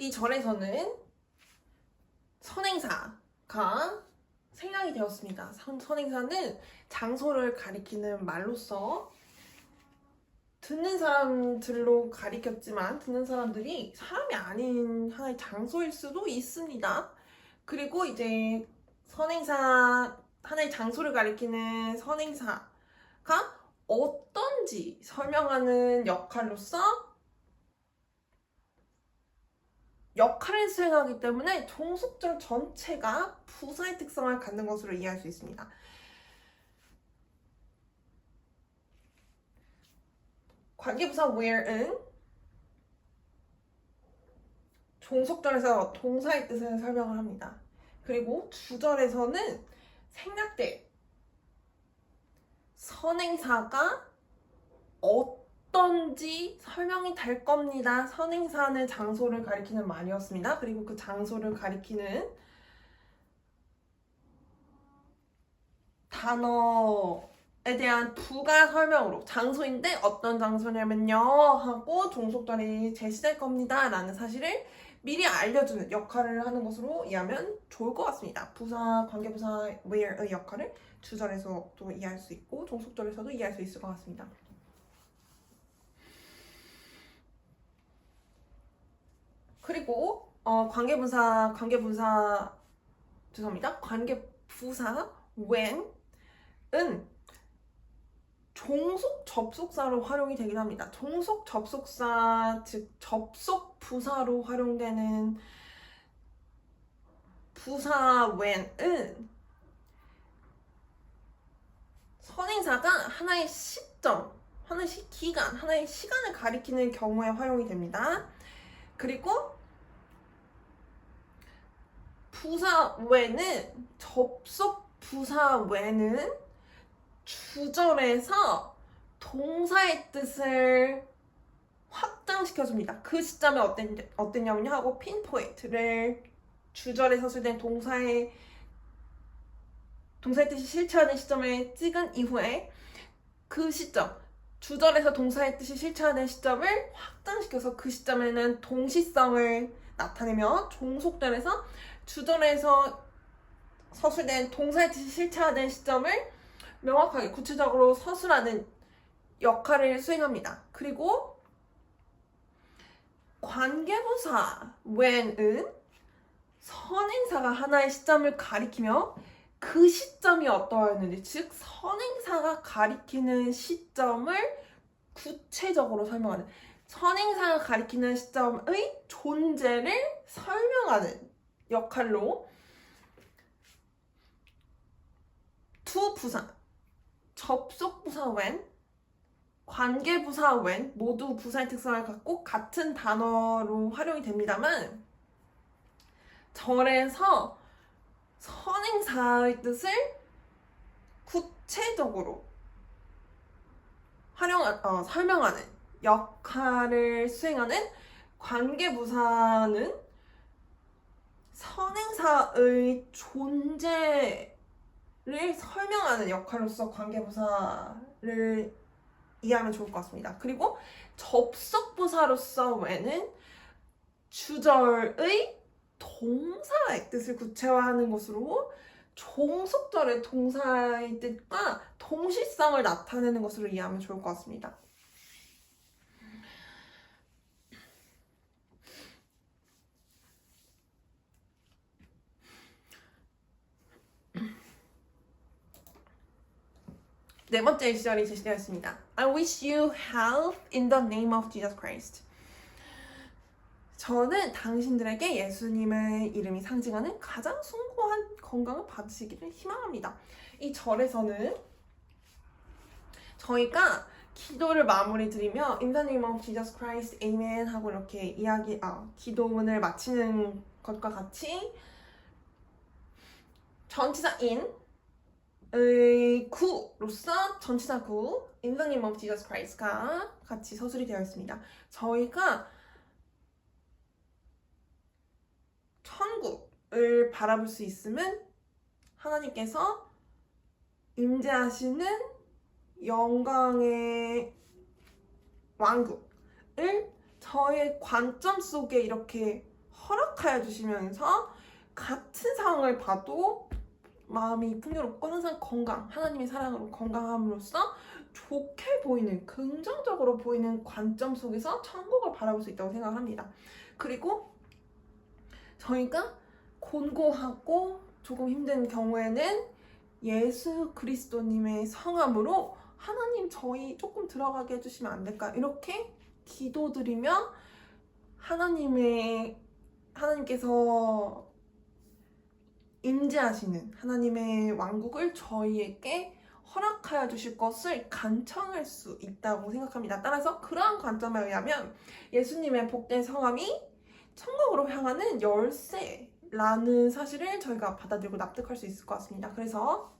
이 절에서는 선행사가 생략이 되었습니다. 선행사는 장소를 가리키는 말로서 듣는 사람들로 가리켰지만 듣는 사람들이 사람이 아닌 하나의 장소일 수도 있습니다. 그리고 이제 선행사, 하나의 장소를 가리키는 선행사가 어떤지 설명하는 역할로서 역할을 수행하기 때문에 종속절 전체가 부사의 특성을 갖는 것으로 이해할 수 있습니다. 관계부사 where은 종속절에서 동사의 뜻을 설명을 합니다. 그리고 주절에서는 생략될 선행사가 어떤지 설명이 될 겁니다. 선행사는 장소를 가리키는 말이었습니다. 그리고 그 장소를 가리키는 단어에 대한 부가 설명으로 장소인데 어떤 장소냐면요 하고 종속절이 제시될 겁니다 라는 사실을 미리 알려주는 역할을 하는 것으로 이해하면 좋을 것 같습니다. 부사, 관계부사 where의 역할을 주절에서도 이해할 수 있고 종속절에서도 이해할 수 있을 것 같습니다. 그리고 관계부사 when은 종속 접속사로 활용이 되긴 합니다. 종속 접속사, 즉 접속 부사로 활용되는 부사 when은 선행사가 하나의 시점, 하나의 기간, 하나의 시간을 가리키는 경우에 활용이 됩니다. 그리고 부사 when은 접속 부사 when은 주절에서 동사의 뜻을 확장시켜줍니다. 그 시점에 어땠냐면요 하고 핀포인트를 주절에 서술된 동사의 뜻이 실체화된 시점에 찍은 이후에 그 시점, 주절에서 동사의 뜻이 실체화된 시점을 확장시켜서 그 시점에는 동시성을 나타내며 종속절에서 주절에서 서술된 동사의 뜻이 실체화된 시점을 명확하게 구체적으로 서술하는 역할을 수행합니다. 그리고 관계부사 when은 선행사가 하나의 시점을 가리키며 그 시점이 어떠했는지, 즉 선행사가 가리키는 시점을 구체적으로 설명하는, 선행사가 가리키는 시점의 존재를 설명하는 역할로 두 부사, 접속부사 when, 관계부사 when 모두 부사의 특성을 갖고 같은 단어로 활용이 됩니다만 절에서 선행사의 뜻을 구체적으로 설명하는 역할을 수행하는 관계부사는 선행사의 존재를 설명하는 역할로서 관계부사를 이해하면 좋을 것 같습니다. 그리고 접속부사로서 when은 주절의 동사의 뜻을 구체화하는 것으로 종속절의 동사의 뜻과 동시성을 나타내는 것으로 이해하면 좋을 것 같습니다. 네 번째 시절이 제시되었습니다. I wish you health in the name of Jesus Christ. 저는 당신들에게 예수님의 이름이 상징하는 가장 숭고한 건강을 받으시기를 희망합니다. 이 절에서는 저희가 기도를 마무리 드리며 In the name of Jesus Christ, Amen 하고 이렇게 기도문을 마치는 것과 같이 전치사 in의 구로서 전치사 구 In the name of Jesus Christ가 같이 서술이 되어 있습니다. 저희가 천국을 바라볼 수 있음은 하나님께서 임재하시는 영광의 왕국을 저의 관점 속에 이렇게 허락하여 주시면서 같은 상황을 봐도 마음이 풍요롭고 항상 건강, 하나님의 사랑으로 건강함으로써 좋게 보이는, 긍정적으로 보이는 관점 속에서 천국을 바라볼 수 있다고 생각합니다. 그리고 저희가 곤고하고 조금 힘든 경우에는 예수 그리스도님의 성함으로 하나님 저희 조금 들어가게 해주시면 안 될까요? 이렇게 기도드리며 하나님께서 임재하시는 하나님의 왕국을 저희에게 허락하여 주실 것을 간청할 수 있다고 생각합니다. 따라서 그러한 관점에 의하면 예수님의 복된 성함이 천국으로 향하는 열쇠라는 사실을 저희가 받아들이고 납득할 수 있을 것 같습니다. 그래서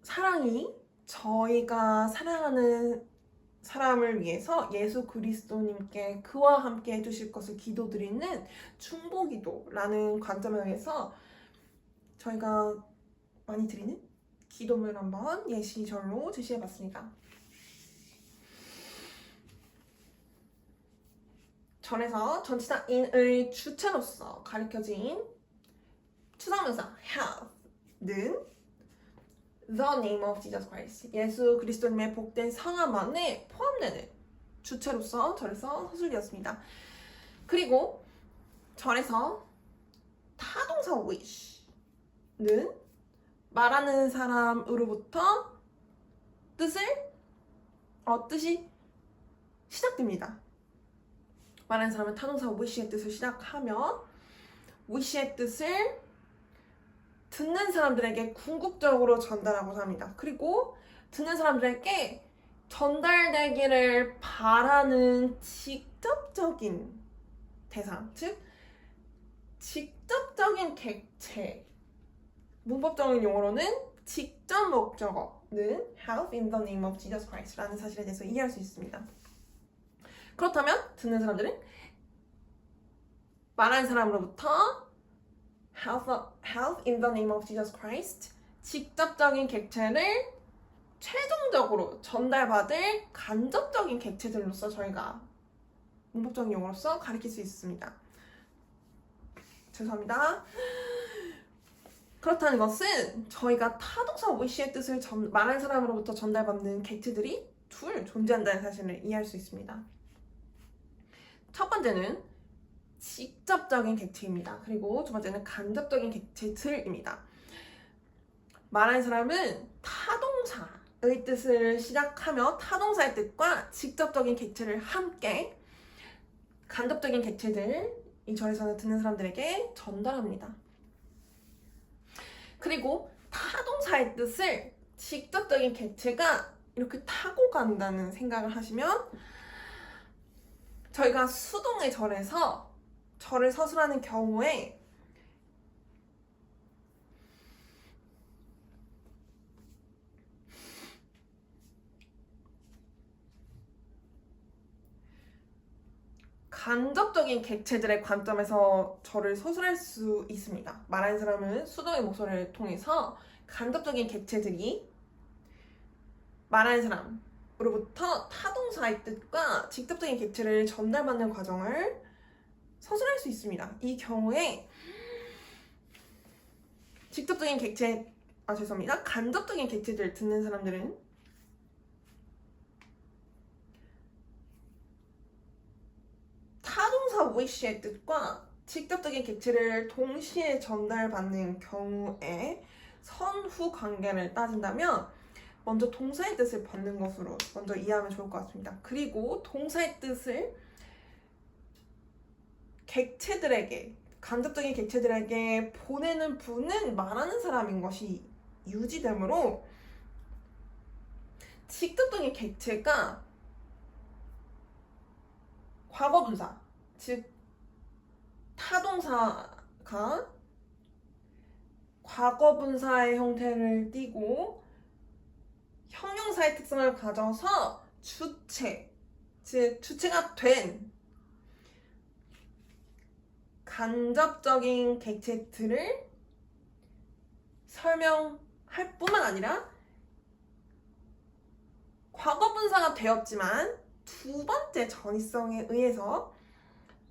사랑이 저희가 사랑하는 사람을 위해서 예수 그리스도님께 그와 함께 해주실 것을 기도드리는 중보기도라는 관점에 의해서 저희가 많이 드리는 기도문을 한번 예시절로 제시해봤습니다. 절에서 전치사인의 주체로서 가르쳐진 추상명사 have는 The name of Jesus Christ, 예수 그리스도님의 복된 성함 안에 포함되는 주체로서 절에서 서술되었습니다. 그리고 절에서 타동사 wish는 말하는 사람으로부터 뜻이 시작됩니다. 말하는 사람은 타동사 wish의 뜻을 시작하며 wish의 뜻을 듣는 사람들에게 궁극적으로 전달하고자 합니다. 그리고 듣는 사람들에게 전달되기를 바라는 직접적인 대상, 즉 직접적인 객체, 문법적인 용어로는 직접 목적어는 have in the name of Jesus Christ라는 사실에 대해서 이해할 수 있습니다. 그렇다면 듣는 사람들은 말하는 사람으로부터 have in the name of Jesus Christ, 직접적인 객체를 최종적으로 전달받을 간접적인 객체들로서 저희가 문법적인 용어로서 가리킬 수 있습니다. 죄송합니다. 그렇다는 것은 저희가 타동사 wish의 뜻을 말하는 사람으로부터 전달받는 객체들이 둘 존재한다는 사실을 이해할 수 있습니다. 첫 번째는 직접적인 객체입니다. 그리고 두 번째는 간접적인 객체들입니다. 말하는 사람은 타동사의 뜻을 시작하며 타동사의 뜻과 직접적인 객체를 함께 간접적인 객체들, 이 절에서는 듣는 사람들에게 전달합니다. 그리고 타동사의 뜻을 직접적인 객체가 이렇게 타고 간다는 생각을 하시면 저희가 수동의 절에서 절을 서술하는 경우에 간접적인 객체들의 관점에서 절을 서술할 수 있습니다. 말하는 사람은 수동의 목소리를 통해서 간접적인 객체들이 말하는 사람으로부터 타동사의 뜻과 직접적인 객체를 전달받는 과정을 서술할 수 있습니다. 이 경우에 간접적인 객체들 듣는 사람들은 타동사 wish의 뜻과 직접적인 객체를 동시에 전달받는 경우에 선후 관계를 따진다면 먼저 동사의 뜻을 받는 것으로 먼저 이해하면 좋을 것 같습니다. 그리고 동사의 뜻을 간접적인 객체들에게 보내는 분은 말하는 사람인 것이 유지되므로 직접적인 객체가 과거분사, 즉 타동사가 과거분사의 형태를 띠고 형용사의 특성을 가져서 주체, 즉 주체가 된 간접적인 객체들을 설명할 뿐만 아니라 과거분사가 되었지만 두 번째 전이성에 의해서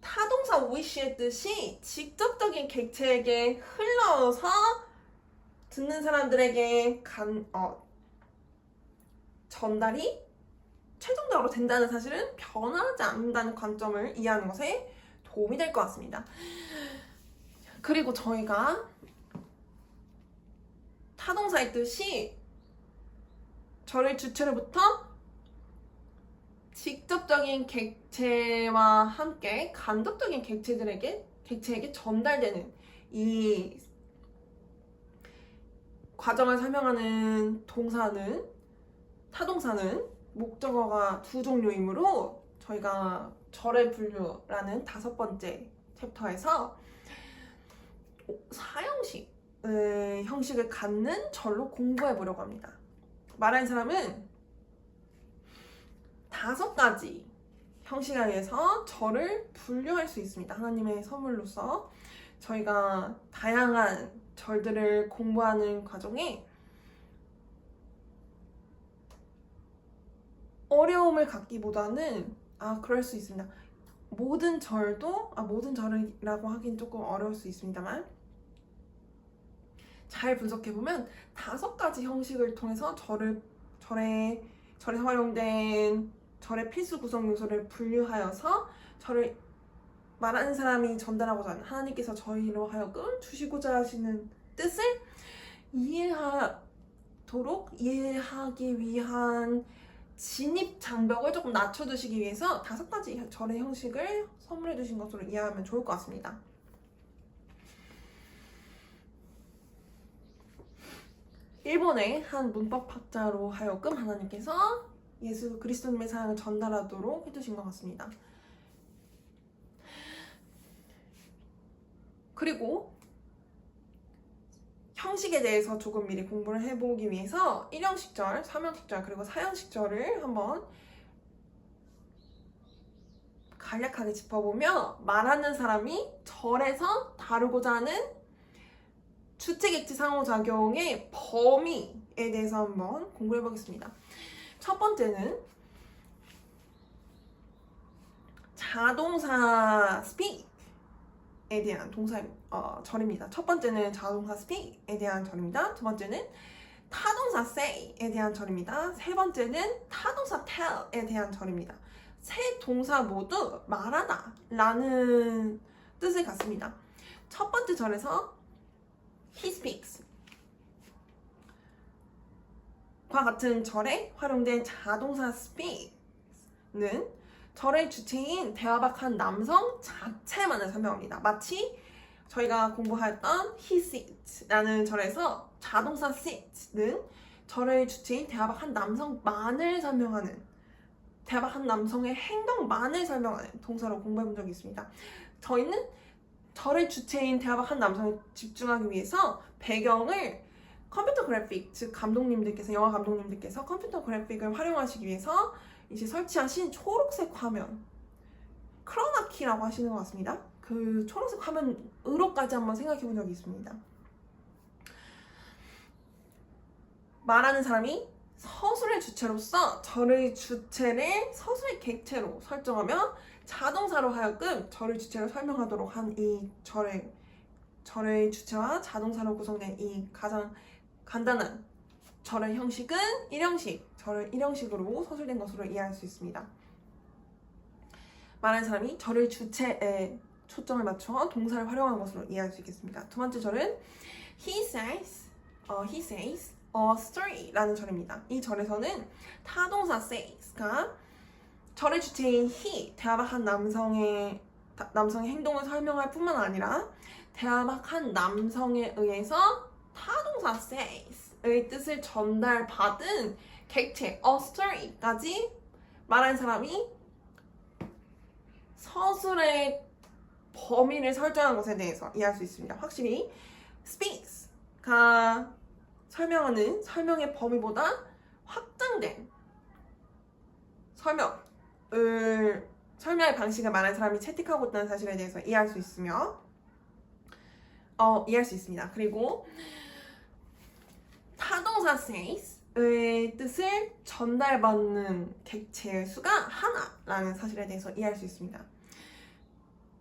타동사 wish의 뜻이 직접적인 객체에게 흘러서 듣는 사람들에게 전달이 최종적으로 된다는 사실은 변하지 않는다는 관점을 이해하는 것에 도움이 될 것 같습니다. 그리고 저희가 타동사의 뜻이 저를 주체로부터 직접적인 객체와 함께 간접적인 객체에게 전달되는 이 과정을 설명하는 타동사는 목적어가 두 종류이므로 저희가 절의 분류라는 5번째 챕터에서 사형식 형식을 갖는 절로 공부해 보려고 합니다. 말하는 사람은 5가지 형식에 의해서 절을 분류할 수 있습니다. 하나님의 선물로서 저희가 다양한 절들을 공부하는 과정에 어려움을 갖기보다는 그럴 수 있습니다. 모든 절이라고 하긴 조금 어려울 수 있습니다만 잘 분석해보면 5가지 형식을 통해서 절에 활용된 절의 필수 구성 요소를 분류하여서 절을 말하는 사람이 전달하고자 하는 하나님께서 저희로 하여금 주시고자 하시는 뜻을 이해하기 위한 진입 장벽을 조금 낮춰두시기 위해서 5가지 절의 형식을 선물해 주신 것으로 이해하면 좋을 것 같습니다. 일본의 한 문법학자로 하여금 하나님께서 예수 그리스도님의 사랑을 전달하도록 해주신 것 같습니다. 그리고 형식에 대해서 조금 미리 공부를 해보기 위해서 1형식절, 3형식절, 그리고 4형식절을 한번 간략하게 짚어보며 말하는 사람이 절에서 다루고자 하는 주체객체 상호작용의 범위에 대해서 한번 공부해 보겠습니다. 첫 번째는 자동사 speak에 대한 절입니다. 첫 번째는 자동사 speak에 대한 절입니다. 두 번째는 타동사 say에 대한 절입니다. 세 번째는 타동사 tell에 대한 절입니다. 세 동사 모두 말하다 라는 뜻을 갖습니다. 첫 번째 절에서 he speaks 과 같은 절에 활용된 자동사 speak는 절의 주체인 대화박한 남성 자체만을 설명합니다. 마치 저희가 공부했던 he sits라는 절에서 자동사 sits는 절의 주체인 대화박한 남성만을 설명하는 대화박한 남성의 행동만을 설명하는 동사로 공부해 본 적이 있습니다. 저희는 절의 주체인 대화박한 남성에 집중하기 위해서 배경을 컴퓨터 그래픽, 즉 영화 감독님들께서 컴퓨터 그래픽을 활용하시기 위해서 이제 설치하신 초록색 화면, 크로마키라고 하시는 것 같습니다. 그 초록색 화면으로까지 한번 생각해 본 적이 있습니다. 말하는 사람이 서술의 주체로서 절의 주체를 서술의 객체로 설정하며 자동사로 하여금 절의 주체를 설명하도록 한 이 절의 주체와 자동사로 구성된 이 가장 간단한 절의 형식은 1형식, 절을 1형식으로 서술된 것으로 이해할 수 있습니다. 말하는 사람이 절의 주체에 초점을 맞춰 동사를 활용한 것으로 이해할 수 있겠습니다. 두 번째 절은 he says a story라는 절입니다. 이 절에서는 타동사 says가 절의 주체인 he, 대화박한 남성의 행동을 설명할 뿐만 아니라 대화박한 남성에 의해서 타동사 says의 뜻을 전달받은 객체 a story까지 말하는 사람이 서술의 범위를 설정한 것에 대해서 이해할 수 있습니다. 확실히 speaks가 설명하는 설명의 범위보다 확장된 설명의 방식을 말하는 사람이 채택하고 있다는 사실에 대해서 이해할 수 있습니다. 그리고 타동사 says 뜻을 전달받는 객체의 수가 하나라는 사실에 대해서 이해할 수 있습니다.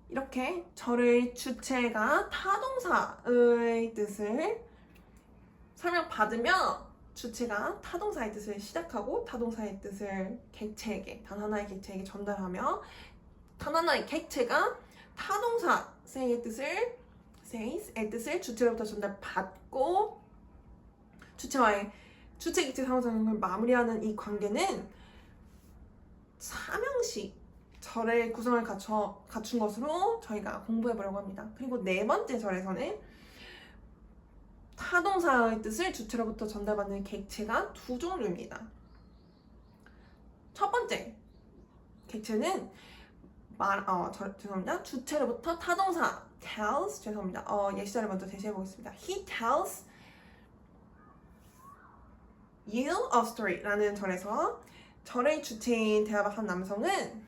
이렇게 저를 주체가 타동사의 뜻을 설명받으며 주체가 타동사의 뜻을 시작하고 타동사의 뜻을 객체에게, 단 하나의 객체에게 전달하며 단 하나의 객체가 타동사 say의 뜻을 주체로부터 전달받고 주체와의 주체 객체 상호작용을 마무리하는 이 관계는 삼형식 절의 구성을 갖춘 것으로 저희가 공부해 보려고 합니다. 그리고 네 번째 절에서는 타동사의 뜻을 주체로부터 전달받는 객체가 두 종류입니다. 첫 번째 객체는 주체로부터 타동사 tells, 예시절을 먼저 제시해 보겠습니다. He tells you a story라는 절에서 절의 주체인 대화를 한 남성은